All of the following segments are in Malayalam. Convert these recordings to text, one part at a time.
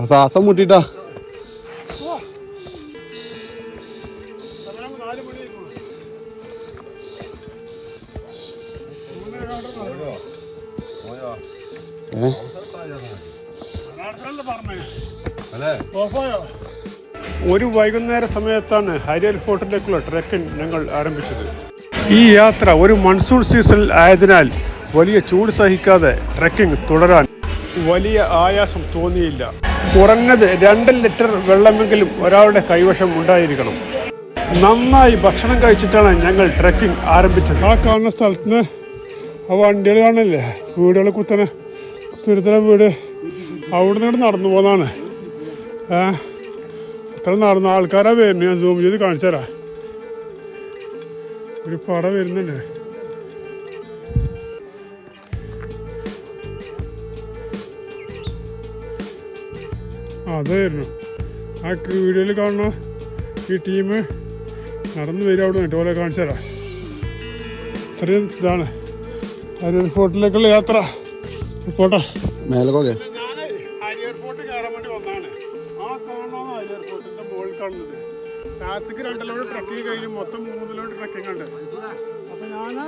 ശ്വാസം മുട്ടിട്ടാ. ഒരു വൈകുന്നേര സമയത്താണ് ഹരിയർ ഫോർട്ടിലേക്കുള്ള ട്രെക്കിംഗ് ഞങ്ങൾ ആരംഭിച്ചത്. ഈ യാത്ര ഒരു മൺസൂൺ സീസണിൽ ആയതിനാൽ വലിയ ചൂട് സഹിക്കാതെ ട്രെക്കിംഗ് തുടരാൻ വലിയ ആയാസം തോന്നിയില്ല. കുറഞ്ഞത് 2 ലിറ്റർ വെള്ളമെങ്കിലും ഒരാളുടെ കൈവശം ഉണ്ടായിരിക്കണം. നന്നായി ഭക്ഷണം കഴിച്ചിട്ടാണ് ഞങ്ങൾ ട്രെക്കിംഗ് ആരംഭിച്ചത്. ആ കാണുന്ന സ്ഥലത്തിന് ആ വണ്ടികൾ കാണില്ലേ, വീടുകൾ കുത്തനെ തുരുത്തല വീട്, അവിടെ നിന്ന് നടന്നു പോകുന്നതാണ്. അത്ര നടന്ന ആൾക്കാരാ വരുന്നത്. ഞാൻ സൂം ചെയ്ത് കാണിച്ചു തരാം. ഒരു പട വരുന്നുണ്ട്. അതായിരുന്നു ആ വീഡിയോയിൽ കാണുന്ന ഈ ടീം നടന്നു വരും. അവിടെ നിന്ന് ഓലെ കാണിച്ചു തരാം. ഇത്രയും ഇതാണ് ഹരിയർ ഫോർട്ടിലേക്കുള്ള യാത്ര. പോട്ടെ മേലെ ഹരിയർ ഫോർട്ട് കയറാൻ വേണ്ടി വന്നതാണ്. ആ കാണാൻ ഹരിയർ ഫോർട്ടിന്റെ മുകളിൽ കാണുന്നത്. രാത്രിക്ക് 2 കിലോമീറ്റർ ട്രക്കിങ് കഴിഞ്ഞ് മൊത്തം 3 കിലോമീറ്റർ ട്രക്കിംഗ് ഉണ്ട്. അപ്പൊ ഞാന്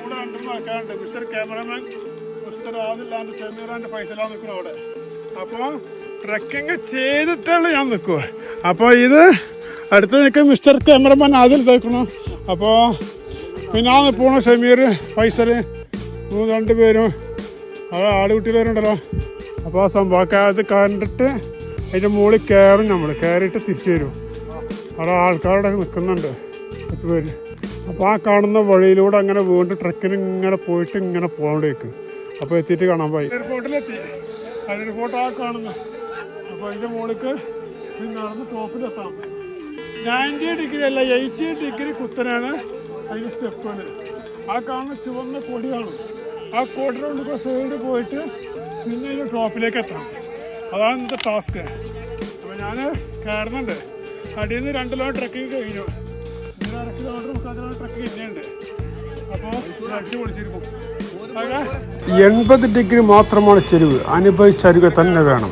കൂടെ 2 ആൾക്കാരുണ്ട്. മിസ്റ്റർ ക്യാമറമാൻ, മിസ്റ്റർ ആദില്ലാണ്ട് സെമീറാണ്ട് ഫൈസലാണ് നിൽക്കുന്നത് അവിടെ. അപ്പോൾ ട്രക്കിങ് ചെയ്തിട്ടുള്ള ഞാൻ നിൽക്കുക. അപ്പോൾ ഇത് അടുത്ത് നിൽക്കും മിസ്റ്റർ ക്യാമറമാൻ ആദിൽ നിൽക്കണം. അപ്പോൾ പിന്നെ ആ പോണ ഷമീർ, ഫൈസൽ, 2 പേരും അത് ആടുകുട്ടികളുണ്ടല്ലോ. അപ്പോൾ ആ സംഭവമൊക്കെ അത് കണ്ടിട്ട് അതിൻ്റെ മുകളിൽ കയറും. നമ്മൾ കയറിയിട്ട് തിരിച്ചു വരും. അവിടെ ആൾക്കാരുടെ നിൽക്കുന്നുണ്ട് 10 പേര്. അപ്പോൾ ആ കാണുന്ന വഴിയിലൂടെ അങ്ങനെ വീണ്ടും ട്രക്കിന് ഇങ്ങനെ പോയിട്ട് ഇങ്ങനെ പോകേണ്ടേക്ക്. അപ്പോൾ എത്തിയിട്ട് കാണാൻ പോയി. ഫോർട്ടിലെത്തി. അതിൻ്റെ ഫോട്ടോ ആ കാണുന്നു. അപ്പോൾ അതിൻ്റെ മുകളിലേക്ക് നടന്ന് ടോപ്പിലെത്താം. 90 ഡിഗ്രി അല്ല 80 ഡിഗ്രി കുത്തനാണ് അതിൻ്റെ സ്റ്റെപ്പുകൾ. ആ കാണുന്ന ചുവന്ന കൊടി കാണും. ആ കൊടിയുടെ ഉള്ളിൽ സൈഡ് പോയിട്ട് പിന്നെ അതിൻ്റെ ടോപ്പിലേക്ക് എത്താം. അതാണ് ഇന്നത്തെ ടാസ്ക്. അപ്പോൾ ഞാൻ കയറുന്നുണ്ട്. അടിയിൽ നിന്ന് 2 കിലോമീറ്റർ ട്രക്കിങ് കഴിഞ്ഞു. 1.5 കിലോമീറ്റർ 3 കിലോമീറ്റർ ട്രക്കിങ് ഇനിയുണ്ട്. അപ്പോൾ അടിച്ചു പൊളിച്ചിരിക്കും. 80 ഡിഗ്രി മാത്രമാണ് ചെരുവ്. അനുഭവിച്ചരുക തന്നെ വേണം.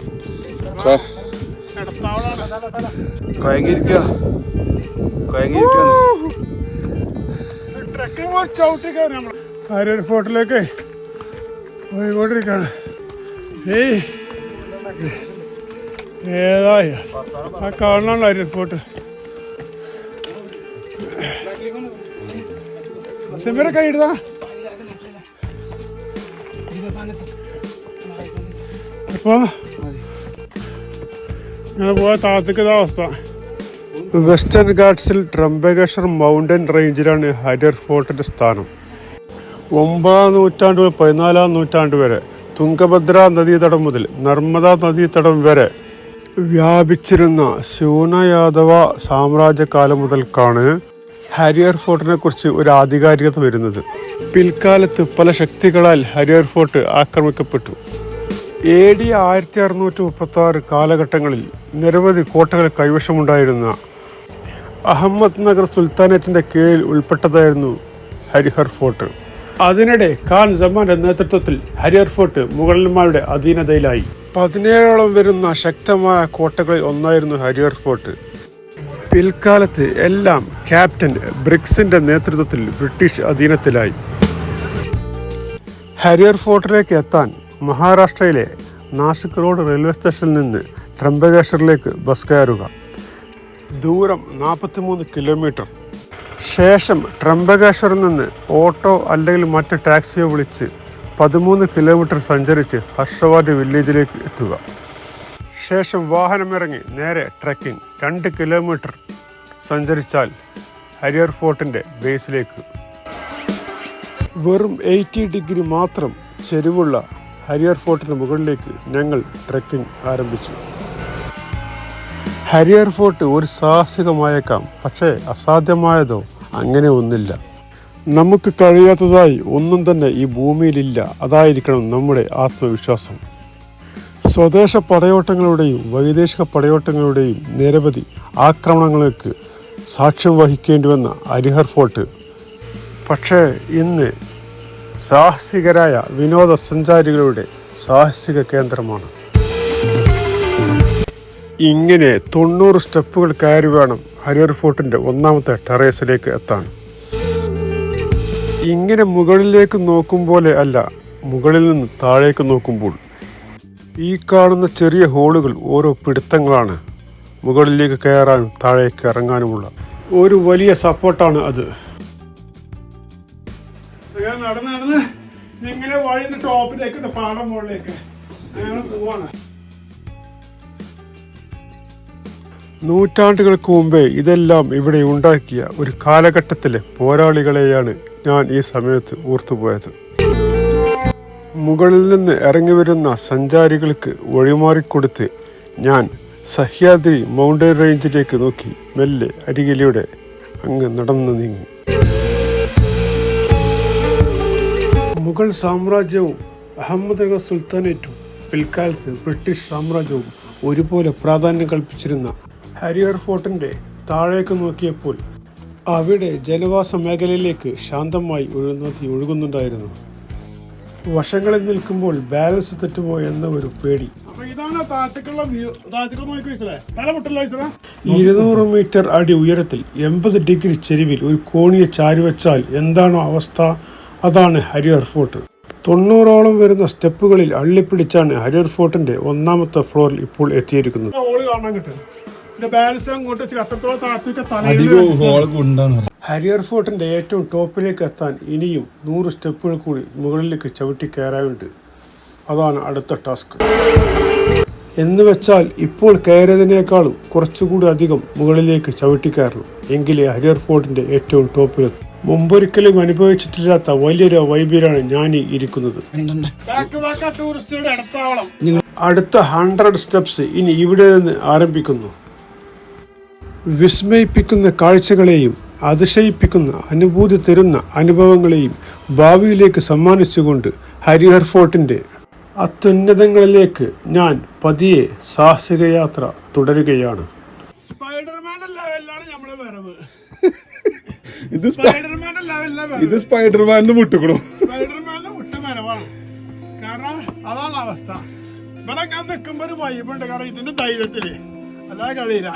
ട്രക്കിങ് ചവിട്ടി കയറി നമ്മൾ ഹരിയർ ഫോർട്ടിലേക്ക് പോയിക്കൊണ്ടിരിക്കുകയാണ്. ഏതായ ആ കാണാനുള്ള ഹരിയർ ഫോർട്ട്. സെമീറെ കൈ ഇടുതാ. അപ്പോൾ ഞാൻ പോയ താഴത്തേക്ക് അവസ്ഥ. വെസ്റ്റേൺ ഘാട്ട്സിൽ ട്രംബകേശ്വർ മൗണ്ടൻ റേഞ്ചിലാണ് ഹരിയർ ഫോർട്ടിൻ്റെ സ്ഥാനം. 9-ാം നൂറ്റാണ്ട് മുതൽ 14-ാം നൂറ്റാണ്ട് വരെ തുംഗഭദ്ര നദീതടം മുതൽ നർമ്മദ നദീതടം വരെ വ്യാപിച്ചിരുന്ന ശൂനയാദവ സാമ്രാജ്യകാലം മുതൽക്കാണ് ഹരിയർ ഫോർട്ടിനെ കുറിച്ച് ഒരു ആധികാരികത വരുന്നത്. പിൽക്കാലത്ത് പല ശക്തികളാൽ ഹരിയർ ഫോർട്ട് ആക്രമിക്കപ്പെട്ടു. AD 1636 കാലഘട്ടങ്ങളിൽ നിരവധി കോട്ടകൾ കൈവശമുണ്ടായിരുന്ന അഹമ്മദ് നഗർ സുൽത്താനേറ്റിൻ്റെ കീഴിൽ ഉൾപ്പെട്ടതായിരുന്നു ഹരിയർ ഫോർട്ട്. അതിനിടെ ഖാൻ സമാന്റെ നേതൃത്വത്തിൽ ഹരിയർ ഫോർട്ട് മുഗളന്മാരുടെ അധീനതയിലായി. 17ഓളം വരുന്ന ശക്തമായ കോട്ടകളിൽ ഒന്നായിരുന്നു ഹരിയർ ഫോർട്ട്. പിൽക്കാലത്ത് എല്ലാം ക്യാപ്റ്റൻ ബ്രിക്സിന്റെ നേതൃത്വത്തിൽ ബ്രിട്ടീഷ് അധീനത്തിലായി. ഹരിയർ ഫോർട്ടിലേക്ക് എത്താൻ മഹാരാഷ്ട്രയിലെ നാസിക് റോഡ് റെയിൽവേ സ്റ്റേഷനിൽ നിന്ന് ട്രംബകേശ്വറിലേക്ക് ബസ് കയറുക. ദൂരം 43 കിലോമീറ്റർ. ശേഷം ട്രംബകേശ്വറിൽ നിന്ന് ഓട്ടോ അല്ലെങ്കിൽ മറ്റ് ടാക്സിയോ വിളിച്ച് 13 കിലോമീറ്റർ സഞ്ചരിച്ച് ഹർഷവാദി വില്ലേജിലേക്ക് എത്തുക. ശേഷം വാഹനമിറങ്ങി നേരെ ട്രെക്കിംഗ് 2 കിലോമീറ്റർ സഞ്ചരിച്ചാൽ ഹരിയർ ഫോർട്ടിൻ്റെ ബേസിലേക്ക്. വെറും 80 ഡിഗ്രി മാത്രം ചെരിവുള്ള ഹരിയർ ഫോർട്ടിന് മുകളിലേക്ക് ഞങ്ങൾ ട്രെക്കിംഗ് ആരംഭിച്ചു. ഹരിയർ ഫോർട്ട് ഒരു സാഹസികമായേക്കാം, പക്ഷേ അസാധ്യമായതോ അങ്ങനെ ഒന്നില്ല. നമുക്ക് കഴിയാത്തതായി ഒന്നും തന്നെ ഈ ഭൂമിയിലില്ല. അതായിരിക്കണം നമ്മുടെ ആത്മവിശ്വാസം. സ്വദേശ പടയോട്ടങ്ങളുടെയും വൈദേശിക പടയോട്ടങ്ങളുടെയും നിരവധി ആക്രമണങ്ങൾക്ക് സാക്ഷ്യം വഹിക്കേണ്ടി വന്ന ഹരിയർ ഫോർട്ട് പക്ഷേ ഇന്ന് സാഹസികരായ വിനോദസഞ്ചാരികളുടെ സാഹസിക കേന്ദ്രമാണ്. ഇങ്ങനെ 90 സ്റ്റെപ്പുകൾ കയറി വേണം ഹരിയർ ഫോർട്ടിൻ്റെ ഒന്നാമത്തെ ടെറേസിലേക്ക് എത്താൻ. ഇങ്ങനെ മുകളിലേക്ക് നോക്കുമ്പോലെ അല്ല, മുകളിൽ നിന്ന് താഴേക്ക് നോക്കുമ്പോൾ ഈ കാണുന്ന ചെറിയ ഹോളുകൾ ഓരോ പിടുത്തങ്ങളാണ് മുകളിലേക്ക് കയറാനും താഴേക്ക് ഇറങ്ങാനുമുള്ള ഒരു വലിയ സപ്പോർട്ടാണ് അത്. നടന്ന് നടന്ന് ഇങ്ങനെ വഴി ടോപ്പിലേക്ക് പാടം മുകളിലേക്ക് അങ്ങനെ പോവാണ്. നൂറ്റാണ്ടുകൾക്ക് മുമ്പേ ഇതെല്ലാം ഇവിടെ ഉണ്ടാക്കിയ ഒരു കാലഘട്ടത്തിലെ പോരാളികളെയാണ് ഞാൻ ഈ സമയത്ത് ഓർത്തുപോയത്. മുകളിൽ നിന്ന് ഇറങ്ങി വരുന്ന സഞ്ചാരികൾക്ക് വഴിമാറിക്കൊടുത്ത് ഞാൻ സഹ്യാദ്രി മൗണ്ടൻ റേഞ്ചിലേക്ക് നോക്കി മെല്ലെ അരികിലൂടെ അങ്ങ് നടന്നു നീങ്ങി. മുഗൾ സാമ്രാജ്യവും അഹമ്മദ് സുൽത്താനേറ്റും പിൽക്കാലത്ത് ബ്രിട്ടീഷ് സാമ്രാജ്യവും ഒരുപോലെ പ്രാധാന്യം കൽപ്പിച്ചിരുന്ന ഹരിയർ ഫോർട്ടിൻ്റെ താഴേക്ക് നോക്കിയപ്പോൾ അവിടെ ജനവാസ മേഖലയിലേക്ക് ശാന്തമായി ഒരു നദി ഒഴുകുന്നുണ്ടായിരുന്നു. വശങ്ങളിൽ നിൽക്കുമ്പോൾ ബാലൻസ് തെറ്റുമോ എന്ന ഒരു പേടി. 200 മീറ്റർ അടി ഉയരത്തിൽ 80 ഡിഗ്രി ചെരിവിൽ ഒരു കോണിയെ ചാരിവെച്ചാൽ എന്താണോ അവസ്ഥ, അതാണ് ഹരിയർ ഫോർട്ട്. 90ഓളം വരുന്ന സ്റ്റെപ്പുകളിൽ അള്ളിപ്പിടിച്ചാണ് ഹരിയർ ഫോർട്ടിന്റെ ഒന്നാമത്തെ ഫ്ലോറിൽ ഇപ്പോൾ എത്തിയിരിക്കുന്നത്. ഹരിയർ ഫോർട്ടിന്റെ ഏറ്റവും ടോപ്പിലേക്ക് എത്താൻ ഇനിയും 100 സ്റ്റെപ്പുകൾ കൂടി മുകളിലേക്ക് ചവിട്ടി കയറാനുണ്ട്. അതാണ് അടുത്ത ടാസ്ക്. എന്ന് വെച്ചാൽ ഇപ്പോൾ കയറിയതിനേക്കാളും കുറച്ചുകൂടി അധികം മുകളിലേക്ക് ചവിട്ടി കയറണം, എങ്കിലേ ഹരിയർ ഫോർട്ടിന്റെ ഏറ്റവും ടോപ്പിലെത്തും. മുമ്പൊരിക്കലും അനുഭവിച്ചിട്ടില്ലാത്ത വലിയൊരു വൈബിലാണ് ഞാൻ ഇരിക്കുന്നത്. അടുത്ത 100 സ്റ്റെപ്സ് ഇനി ഇവിടെ നിന്ന് ആരംഭിക്കുന്നു. വിസ്മയിപ്പിക്കുന്ന കാഴ്ചകളെയും അതിശയിപ്പിക്കുന്ന അനുഭൂതി തരുന്ന അനുഭവങ്ങളെയും ഭാവിയിലേക്ക് സമ്മാനിച്ചുകൊണ്ട് ഹരിഹർ ഫോർട്ടിൻ്റെ അത്യുന്നതങ്ങളിലേക്ക് ഞാൻ പതിയെ സാഹസിക യാത്ര തുടരുകയാണ്. ഇത് സ്പൈഡർമാനിന് മുട്ടുകണോ? കാരണം അതാണ് അവസ്ഥ. ഇവിടെ ഞാൻ നിൽക്കുമ്പോ ഒരു വൈബുണ്ട്, കാരണം ഇതിന്റെ ധൈര്യത്തില് അല്ലാതെ കഴിയില്ല.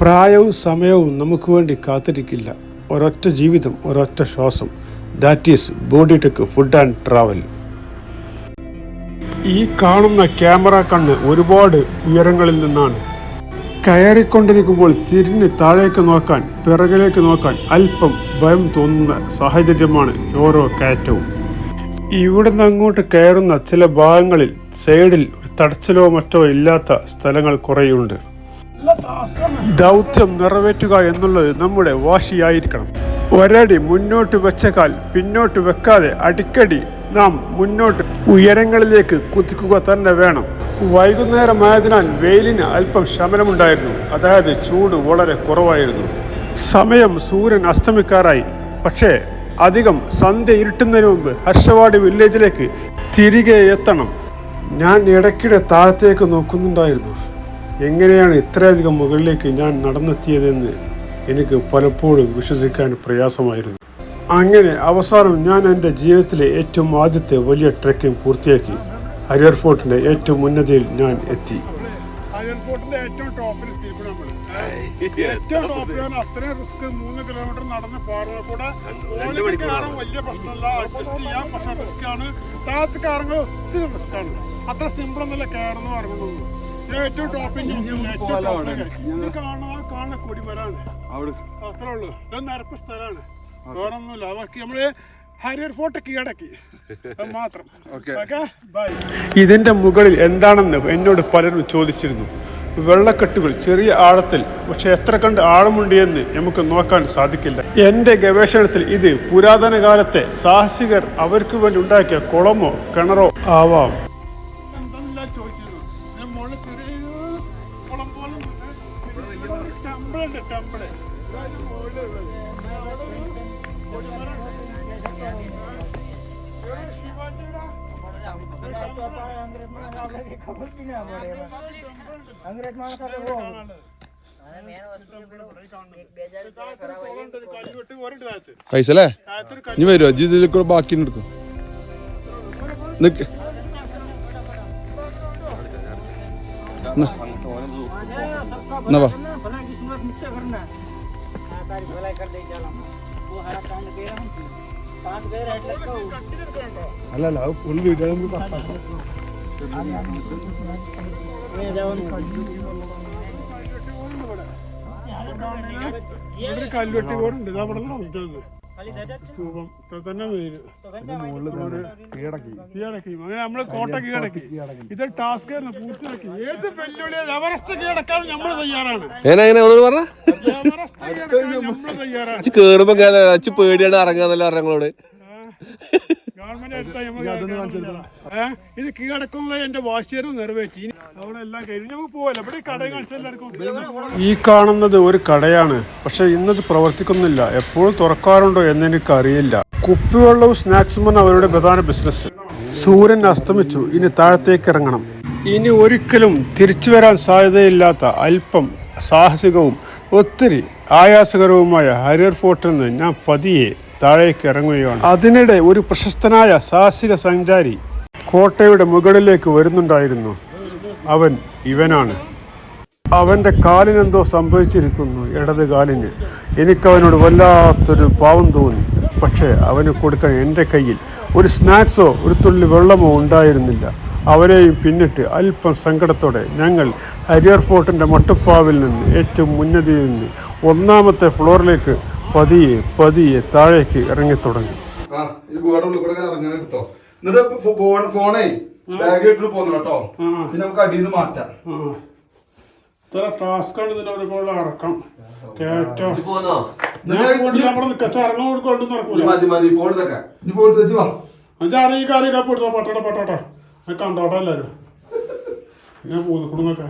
പ്രായവും സമയവും നമുക്ക് വേണ്ടി കാത്തിരിക്കില്ല. ഒരൊറ്റ ജീവിതം, ഒരൊറ്റ ശ്വാസം. That is body tech food and travel. ഈ കാണുന്ന ക്യാമറ കണ്ണ് ഒരുപാട് ഉയരങ്ങളിൽ നിന്നാണ്. കയറിക്കൊണ്ടിരിക്കുമ്പോൾ തിരിഞ്ഞ് താഴേക്ക് നോക്കാൻ, പിറകിലേക്ക് നോക്കാൻ അല്പം ഭയം തോന്നുന്ന സാഹചര്യമാണ് ഓരോ കയറ്റവും. ഇവിടുന്ന് അങ്ങോട്ട് കയറുന്ന ചില ഭാഗങ്ങളിൽ സൈഡിൽ തടച്ചിലോ മറ്റോ ഇല്ലാത്ത സ്ഥലങ്ങൾ കുറേയുണ്ട്. ദൗത്യം നിറവേറ്റുക എന്നുള്ളത് നമ്മുടെ വാശിയായിരിക്കണം. ഒരടി മുന്നോട്ട് വെച്ച കാൽ പിന്നോട്ട് വെക്കാതെ അടിക്കടി നാം മുന്നോട്ട് ഉയരങ്ങളിലേക്ക് കുതിക്കുക തന്നെ വേണം. വൈകുന്നേരമായതിനാൽ വെയിലിന് അല്പം ശമനമുണ്ടായിരുന്നു, അതായത് ചൂട് വളരെ കുറവായിരുന്നു. സമയം സൂര്യൻ അസ്തമിക്കാറായി. പക്ഷേ അധികം സന്ധ്യ ഇരുട്ടുന്നതിന് മുമ്പ് ഹർഷവാടി വില്ലേജിലേക്ക് തിരികെ എത്തണം. ഞാൻ ഇടയ്ക്കിടെ താഴത്തേക്ക് നോക്കുന്നുണ്ടായിരുന്നു. എങ്ങനെയാണ് ഇത്രയധികം മുകളിലേക്ക് ഞാൻ നടന്നെത്തിയതെന്ന് എനിക്ക് പലപ്പോഴും വിശ്വസിക്കാൻ പ്രയാസമായിരുന്നു. അങ്ങനെ അവസാനം ഞാൻ എൻ്റെ ജീവിതത്തിലെ ഏറ്റവും ആദ്യത്തെ വലിയ ട്രെക്കിംഗ് പൂർത്തിയാക്കി. ഹരിയർ ഫോർട്ടിൻ്റെ ഏറ്റവും ഉന്നതിയിൽ ഞാൻ എത്തി. ഹരിയർ ഫോർട്ടിൻ്റെ ഏറ്റവും ടോപ്പിൽ ഏറ്റവും ടോപ്പിൽ അത്രയും റിസ്ക് 3 കിലോമീറ്റർ നടന്ന് പാടുക കൂടെ കാണാൻ വലിയ പ്രശ്നമല്ല, അഡ്ജസ്റ്റ് ചെയ്യാം. പക്ഷേ റിസ്ക്കാണ്. താഴത്ത് കയറുമ്പോൾ ഒത്തിരി റിസ്ക്കാണ്. അത്ര സിമ്പിൾ ഒന്നല്ല കയറുന്നു പറയുന്നത്. ഏറ്റവും ടോപ്പിൽ കാണുന്ന കൊടിമരാണ്, അത്രേ ഉള്ളൂ. ഇത് നിരപ്പ് സ്ഥലമാണ്, വേറൊന്നുമില്ല. ബാക്കി നമ്മള് ഹരിയർ ഫോർട്ട് കീഴടക്കി മാത്രം. ഇതിന്റെ മുകളിൽ എന്താണെന്ന് എന്നോട് പലരും ചോദിച്ചിരുന്നു. വെള്ളക്കെട്ടുകൾ ചെറിയ ആഴത്തിൽ, പക്ഷെ എത്ര കണ്ട് ആഴമുണ്ട് എന്ന് നമുക്ക് നോക്കാൻ സാധിക്കില്ല. എൻ്റെ ഗവേഷണത്തിൽ ഇത് പുരാതന കാലത്തെ സാഹസികർ അവർക്ക് വേണ്ടി ഉണ്ടാക്കിയ കുളമോ കിണറോ ആവാം. പൈസ അല്ലേ ഇനി വരുമോ ഇതിൽ ബാക്കി എടുക്കും നിക്ക് എന്നാ വാ അല്ലല്ല ഫുൾ വീഡിയോ കല്ലുവെട്ടി പോലുണ്ട് ഇതാ ഇവിടെ രൂപം തന്നെ കീഴടക്കി അങ്ങനെ നമ്മള് കോട്ട കീഴടക്കി ഇത് ടാസ്ക് പൂർത്തിയാക്കി ഏത് വെല്ലുവിളി എവറസ്റ്റ് കീഴടക്കാൻ നമ്മൾ തയ്യാറാണ്. എവറസ്റ്റ് കീഴടക്കാൻ നമ്മൾ തയ്യാറാണ്. കേറുമ്പോ പേടിയാണ് ഇറങ്ങാന്നല്ലോ ഞങ്ങളോട്. ഇത് കീഴടക്കുള്ള എന്റെ വാശിയായിരുന്നു നിറവേറ്റി. അവിടെ എല്ലാം കഴിഞ്ഞ് നമുക്ക് പോവല്ലോ. ഇവിടെ കട കാണിച്ച എല്ലാവർക്കും ഈ കാണുന്നത് ഒരു കടയാണ്. പക്ഷെ ഇന്നത് പ്രവർത്തിക്കുന്നില്ല. എപ്പോഴും തുറക്കാറുണ്ടോ എന്ന് എനിക്ക് അറിയില്ല. കുപ്പിവെള്ളവും സ്നാക്സുമാണ് അവരുടെ പ്രധാന ബിസിനസ്. സൂര്യൻ അസ്തമിച്ചു. ഇനി താഴത്തേക്ക് ഇറങ്ങണം. ഇനി ഒരിക്കലും തിരിച്ചു വരാൻ സാധ്യതയില്ലാത്ത അല്പം സാഹസികവും ഒത്തിരി ആയാസകരവുമായ ഹരിയർ ഫോർട്ടിൽ നിന്ന് ഞാൻ പതിയെ താഴേക്ക് ഇറങ്ങുകയാണ്. അതിനിടെ ഒരു പ്രശസ്തനായ സാഹസിക സഞ്ചാരി കോട്ടയുടെ മുകളിലേക്ക് വരുന്നുണ്ടായിരുന്നു. അവൻ ഇവനാണ്. അവൻ്റെ കാലിനെന്തോ സംഭവിച്ചിരിക്കുന്നു, ഇടത് കാലിന്. എനിക്കവനോട് വല്ലാത്തൊരു പാവം തോന്നി. പക്ഷേ അവന് കൊടുക്കാൻ എൻ്റെ കയ്യിൽ ഒരു സ്നാക്സോ ഒരു തുള്ളി വെള്ളമോ ഉണ്ടായിരുന്നില്ല. അവനെയും പിന്നിട്ട് അല്പം സങ്കടത്തോടെ ഞങ്ങൾ ഹരിയർ ഫോർട്ടിൻ്റെ മട്ടുപ്പാവിൽ നിന്ന് ഏറ്റവും ഉന്നതിയിൽ നിന്ന് 1ാമത്തെ ഫ്ലോറിലേക്ക് പതിയെ പതിയെ താഴേക്ക് ഇറങ്ങി തുടങ്ങി. ഫോണേ ബാഗ് ഇട്ട് പോന്നു കേട്ടോ. പിന്നെ നമുക്ക് അടിയിൽ നിന്ന് മാറ്റാം. ഇത്ര ടാസ്കാണ് ഇതിന്റെ ഒരുപാട് അടക്കം കേറ്റോ. പട്ടോട്ടെ കണ്ടോട്ടെ എല്ലാരും. ഞാൻ പോകുന്നു കുടുങ്ങൊക്കെ.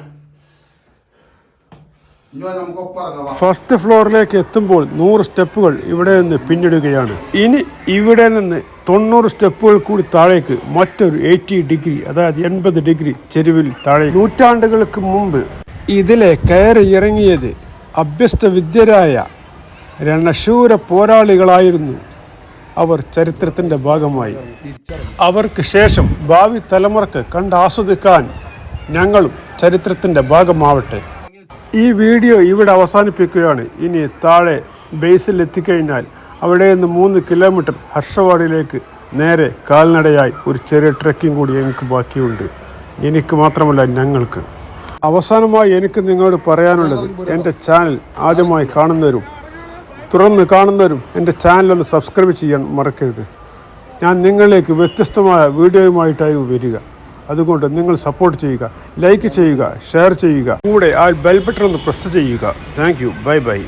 ഫസ്റ്റ് ഫ്ലോറിലേക്ക് എത്തുമ്പോൾ 100 സ്റ്റെപ്പുകൾ ഇവിടെ നിന്ന് പിന്നിടുകയാണ്. ഇനി ഇവിടെ നിന്ന് 90 സ്റ്റെപ്പുകൾ കൂടി താഴേക്ക് മറ്റൊരു 80 ഡിഗ്രി, അതായത് 80 ഡിഗ്രി ചെരുവിൽ താഴെ. നൂറ്റാണ്ടുകൾക്ക് മുമ്പ് ഇതിലെ കയറി ഇറങ്ങിയത് അഭ്യസ്തവിദ്യരായ രണശൂര പോരാളികളായിരുന്നു. അവർ ചരിത്രത്തിൻ്റെ ഭാഗമായി. അവർക്ക് ശേഷം ഭാവി തലമുറക്ക് കണ്ടാസ്വദിക്കാൻ ഞങ്ങളും ചരിത്രത്തിൻ്റെ ഭാഗമാവട്ടെ. ഈ വീഡിയോ ഇവിടെ അവസാനിപ്പിക്കുകയാണ്. ഇനി താഴെ ബേസിൽ എത്തിക്കഴിഞ്ഞാൽ അവിടെ നിന്ന് 3 കിലോമീറ്റർ ഹർഷവാടിയിലേക്ക് നേരെ കാൽനടയായി ഒരു ചെറിയ ട്രെക്കിംഗ് കൂടി എനിക്ക് ബാക്കിയുണ്ട്. എനിക്ക് മാത്രമല്ല, ഞങ്ങൾക്ക്. അവസാനമായി എനിക്ക് നിങ്ങളോട് പറയാനുള്ളത്, എൻ്റെ ചാനൽ ആദ്യമായി കാണുന്നവരും തുറന്ന് കാണുന്നവരും എൻ്റെ ചാനലൊന്ന് സബ്സ്ക്രൈബ് ചെയ്യാൻ മറക്കരുത്. ഞാൻ നിങ്ങളിലേക്ക് വ്യത്യസ്തമായ വീഡിയോയുമായിട്ടായിരുന്നു വരിക. അതുകൊണ്ട് നിങ്ങൾ സപ്പോർട്ട് ചെയ്യുക, ലൈക്ക് ചെയ്യുക, ഷെയർ ചെയ്യുക. കൂടെ ആ ബെൽ ബട്ടൺ ഒന്ന് പ്രസ് ചെയ്യുക. Thank you. Bye bye.